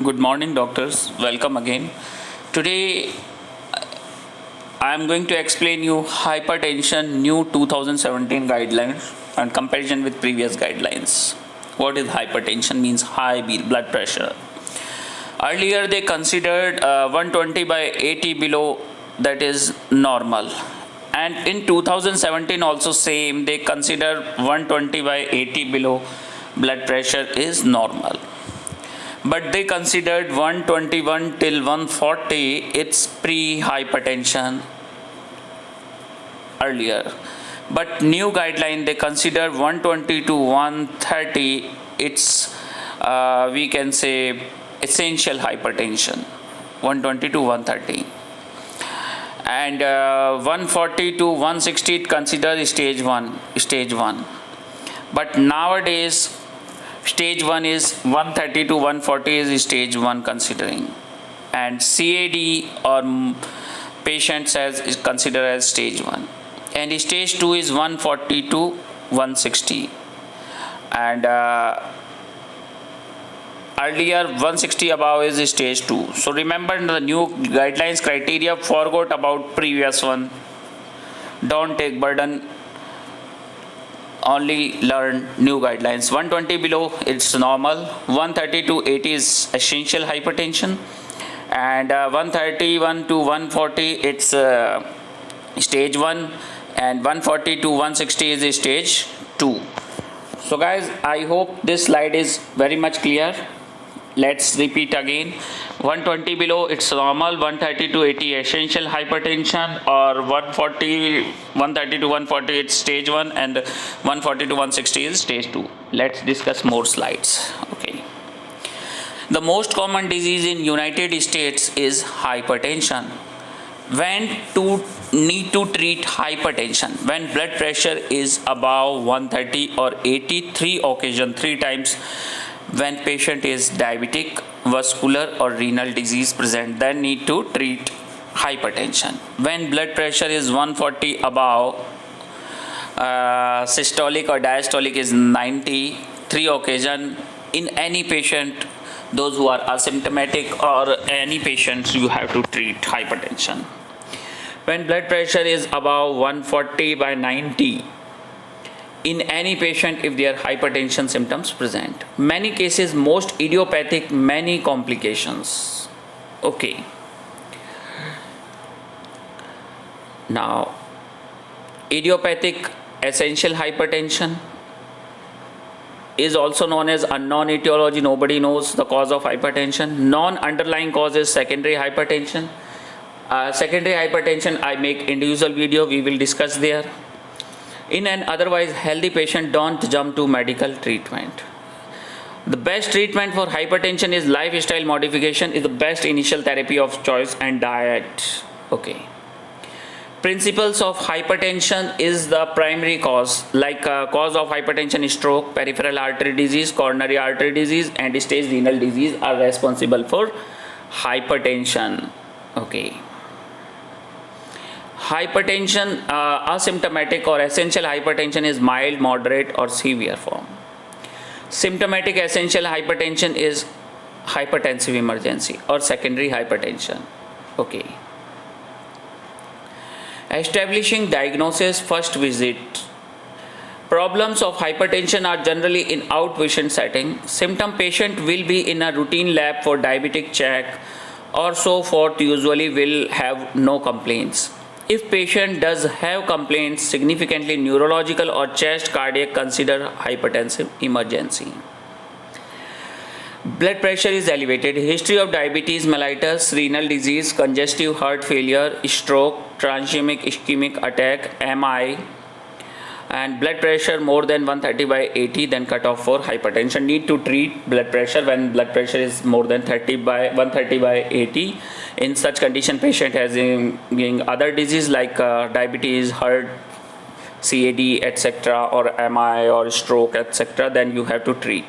Good morning, doctors. Welcome again. Today, I am going to explain you hypertension new 2017 guidelines and comparison with previous guidelines. What is hypertension? Means high blood pressure. Earlier, they considered 120 by 80 below, that is normal. And in 2017 also same, they consider 120 by 80 below blood pressure is normal, but they considered 121 till 140 it's pre-hypertension earlier. But new guideline they consider 120 to 130 it's we can say essential hypertension, 120 to 130. And 140 to 160 it considered stage 1. But nowadays stage 1 is 130 to 140 is stage 1 considering, and CAD or patients as is considered as stage 1, and stage 2 is 140 to 160, and earlier 160 above is stage 2. So remember the new guidelines criteria, forgot about previous one, don't take burden, only learn new guidelines. 120 below it's normal, 130 to 80 is essential hypertension, and 131 to 140 it's stage 1, and 140 to 160 is stage 2. So guys, I hope this slide is very much clear. Let's repeat again. 120 below it's normal, 130 to 80 essential hypertension, or 130 to 140 it's stage 1, and 140 to 160 is stage 2. Let's discuss more slides. Okay. The most common disease in United States is hypertension. When to need to treat hypertension? When blood pressure is above 130 or 80, three times. When patient is diabetic, vascular or renal disease present, then need to treat hypertension. When blood pressure is 140 above, systolic or diastolic is 90, 3 occasion. In any patient, those who are asymptomatic or any patients, you have to treat hypertension. When blood pressure is above 140 by 90, in any patient if their hypertension symptoms present. Many cases, most idiopathic, many complications. Okay. Now, idiopathic essential hypertension is also known as unknown etiology. Nobody knows the cause of hypertension. Non-underlying cause is secondary hypertension. Secondary hypertension, I make individual video, we will discuss there. In an otherwise healthy patient, don't jump to medical treatment. The best treatment for hypertension is lifestyle modification, is the best initial therapy of choice, and diet. Okay. Principles of hypertension is the primary cause, like cause of hypertension is stroke, peripheral artery disease, coronary artery disease, and stage renal disease are responsible for hypertension. Okay. Hypertension, asymptomatic or essential hypertension is mild, moderate or severe form. Symptomatic essential hypertension is hypertensive emergency or secondary hypertension. Okay. Establishing diagnosis, first visit. Problems of hypertension are generally in outpatient setting. Symptom patient will be in a routine lab for diabetic check or so forth, usually will have no complaints. If patient does have complaints, significantly neurological or chest cardiac, consider hypertensive emergency. Blood pressure is elevated. History of diabetes mellitus, renal disease, congestive heart failure, stroke, transient ischemic attack, MI, and blood pressure more than 130 by 80, then cut off for hypertension. Need to treat blood pressure when blood pressure is more than 130 by 80. In such condition, patient has other disease like diabetes, heart, CAD, etc., or MI or stroke, etc., then you have to treat.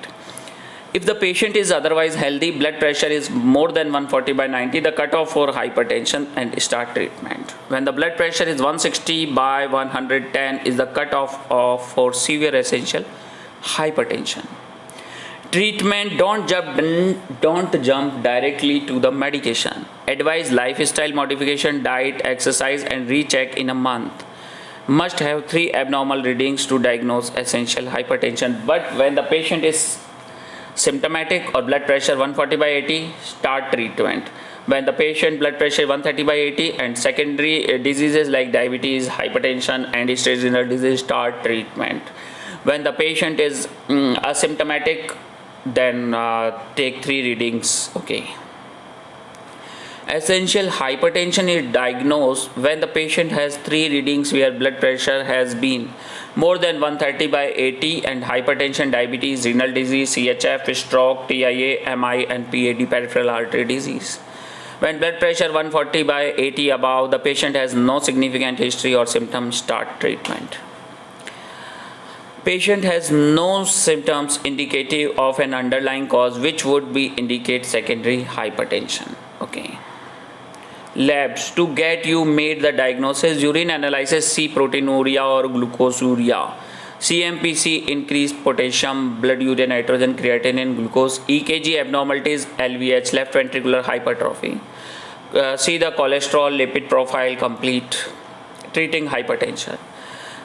If the patient is otherwise healthy, blood pressure is more than 140 by 90, the cutoff for hypertension, and start treatment. When the blood pressure is 160 by 110 is the cutoff for severe essential hypertension. Treatment: don't jump directly to the medication. Advise lifestyle modification, diet, exercise, and recheck in a month. Must have 3 abnormal readings to diagnose essential hypertension. But when the patient is symptomatic or blood pressure 140 by 80, start treatment. When the patient blood pressure 130 by 80 and secondary diseases like diabetes, hypertension, and stage renal disease, start treatment. When the patient is asymptomatic, then take 3 readings. Okay. Essential hypertension is diagnosed when the patient has 3 readings where blood pressure has been more than 130 by 80 and hypertension, diabetes, renal disease, CHF, stroke, TIA, MI, and PAD, peripheral artery disease. When blood pressure 140 by 80 above, the patient has no significant history or symptoms, start treatment. Patient has no symptoms indicative of an underlying cause which would be indicate secondary hypertension. Okay. Labs to get you made the diagnosis: urine analysis, C proteinuria or glucosuria, CMPC increased potassium, blood urea nitrogen, creatinine, glucose, EKG abnormalities, LVH, left ventricular hypertrophy. See the cholesterol lipid profile complete. Treating hypertension: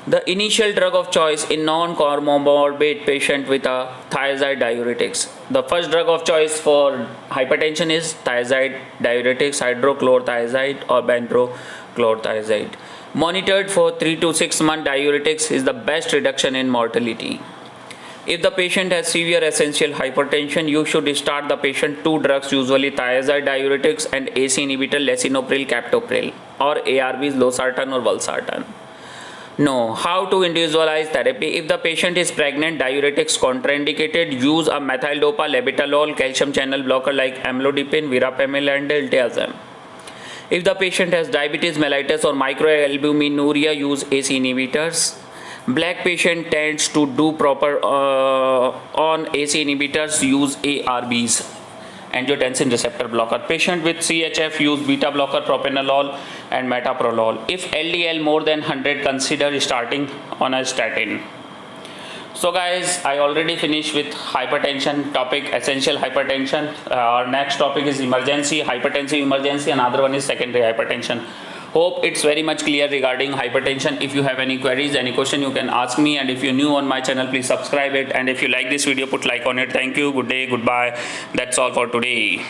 the initial drug of choice in non-comorbid patient with a thiazide diuretics. The first drug of choice for hypertension is thiazide diuretics, hydrochlorothiazide or benzochlorothiazide. Monitored for 3 to 6 months, diuretics is the best reduction in mortality. If the patient has severe essential hypertension, you should start the patient 2 drugs, usually thiazide diuretics and ACE inhibitor, lisinopril, captopril, or ARBs, losartan or valsartan. No. How to individualize therapy? If the patient is pregnant, diuretics contraindicated. Use a methyl dopa, labetalol, calcium channel blocker like amlodipine, verapamil, and diltiazem. If the patient has diabetes mellitus or microalbuminuria, use ACE inhibitors. Black patient tends to do proper on ACE inhibitors, use ARBs, angiotensin receptor blocker. Patient with CHF, use beta blocker, propranolol and metoprolol. If LDL more than 100, consider starting on a statin. So guys, I already finished with hypertension topic, essential hypertension. Our next topic is emergency, hypertensive emergency. Another one is secondary hypertension. Hope it's very much clear regarding hypertension. If you have any queries, any question, you can ask me. And if you're new on my channel, please subscribe it. And if you like this video, put like on it. Thank you. Good day. Goodbye. That's all for today.